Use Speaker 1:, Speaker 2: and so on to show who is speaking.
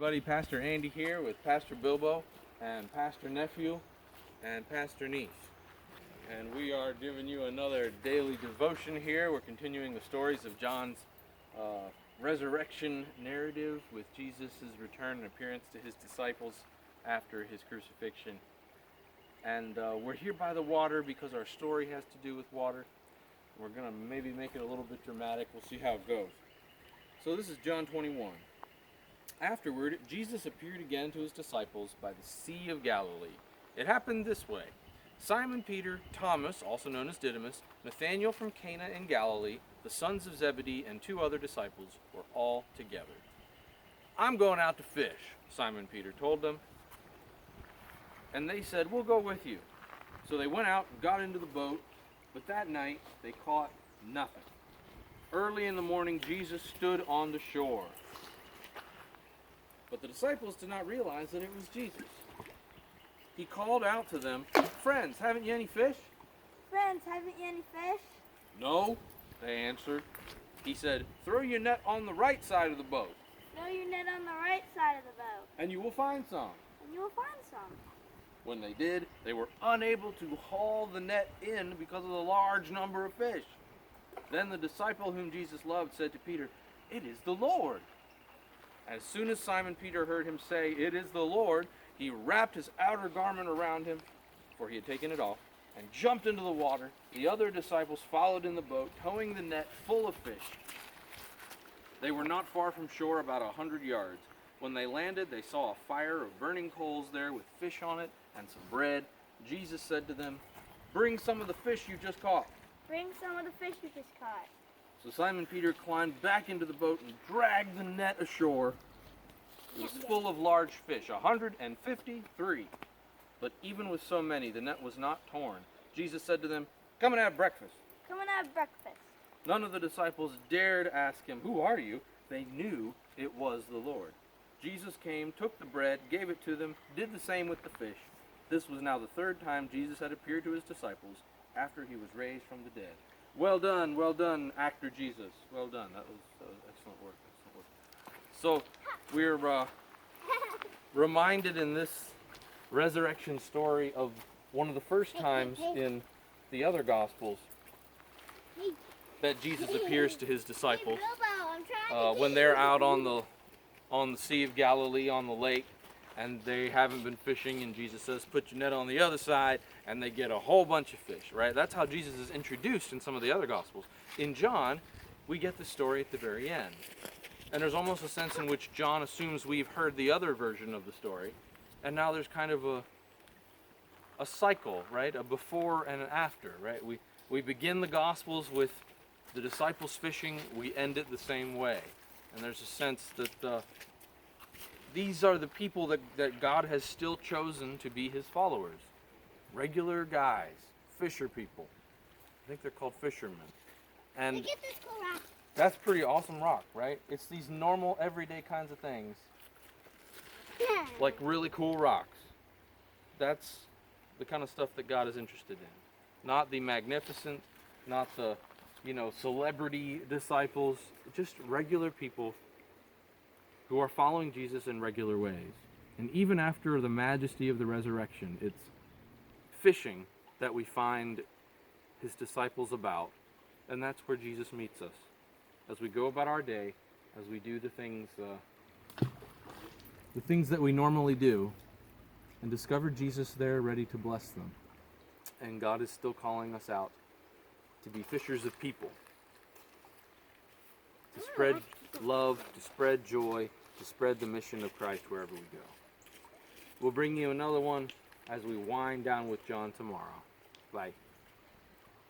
Speaker 1: everybody, Pastor Andy here with Pastor Bilbo and Pastor Nephew and Pastor Niece. And we are giving you another daily devotion here. We're continuing the stories of John's resurrection narrative with Jesus' return and appearance to his disciples after his crucifixion. And we're here by the water because our story has to do with water. We're going to maybe make it a little bit dramatic. We'll see how it goes. So this is John 21. Afterward, Jesus appeared again to his disciples by the Sea of Galilee. It happened this way. Simon Peter, Thomas, also known as Didymus, Nathanael from Cana in Galilee, the sons of Zebedee, and 2 other disciples were all together. "I'm going out to fish," Simon Peter told them. And they said, "We'll go with you." So they went out and got into the boat, but that night they caught nothing. Early in the morning, Jesus stood on the shore. But the disciples did not realize that it was Jesus. He called out to them, "Friends, haven't you any fish?"
Speaker 2: "Friends, haven't you any fish?"
Speaker 1: "No," they answered. He said, "Throw your net on the right side of the boat,
Speaker 2: "Throw your net on the right side of the boat,
Speaker 1: and you will find some."
Speaker 2: and you will find some.
Speaker 1: When they did, they were unable to haul the net in because of the large number of fish. Then the disciple whom Jesus loved said to Peter, "It is the Lord." As soon as Simon Peter heard him say, "It is the Lord," he wrapped his outer garment around him, for he had taken it off, and jumped into the water. The other disciples followed in the boat, towing the net full of fish. They were not far from shore, about 100 yards. When they landed, they saw a fire of burning coals there with fish on it and some bread. Jesus said to them, "Bring some of the fish you just caught."
Speaker 2: "Bring some of the fish you just caught."
Speaker 1: So Simon Peter climbed back into the boat and dragged the net ashore. It was full of large fish, 153. But even with so many, the net was not torn. Jesus said to them, "Come and have breakfast."
Speaker 2: "Come and have breakfast."
Speaker 1: None of the disciples dared ask him, "Who are you?" They knew it was the Lord. Jesus came, took the bread, gave it to them, did the same with the fish. This was now the 3rd time Jesus had appeared to his disciples after he was raised from the dead. Well done, actor Jesus. Well done. That was excellent work. Excellent work. So we're reminded in this resurrection story of one of the first times in the other Gospels that Jesus appears to his disciples when they're out on the Sea of Galilee, on the lake, and they haven't been fishing, and Jesus says, "Put your net on the other side," and they get a whole bunch of fish, right? That's how Jesus is introduced in some of the other Gospels. In John, we get the story at the very end. And there's almost a sense in which John assumes we've heard the other version of the story, and now there's kind of a cycle, right? A before and an after, right? We begin the Gospels with the disciples fishing, we end it the same way. And there's a sense that these are the people that God has still chosen to be his followers. Regular guys, fisher people. I think they're called fishermen. And
Speaker 2: Get this cool rock.
Speaker 1: that's pretty awesome rock, right? It's these normal, everyday kinds of things, like really cool rocks. That's the kind of stuff that God is interested in. Not the magnificent, not the, celebrity disciples, just regular people who are following Jesus in regular ways. And even after the majesty of the resurrection, it's fishing that we find his disciples about. And that's where Jesus meets us. As we go about our day, as we do the things that we normally do, and discover Jesus there ready to bless them. And God is still calling us out to be fishers of people. To spread love, to spread joy, to spread the mission of Christ wherever we go. We'll bring you another one as we wind down with John tomorrow. Bye.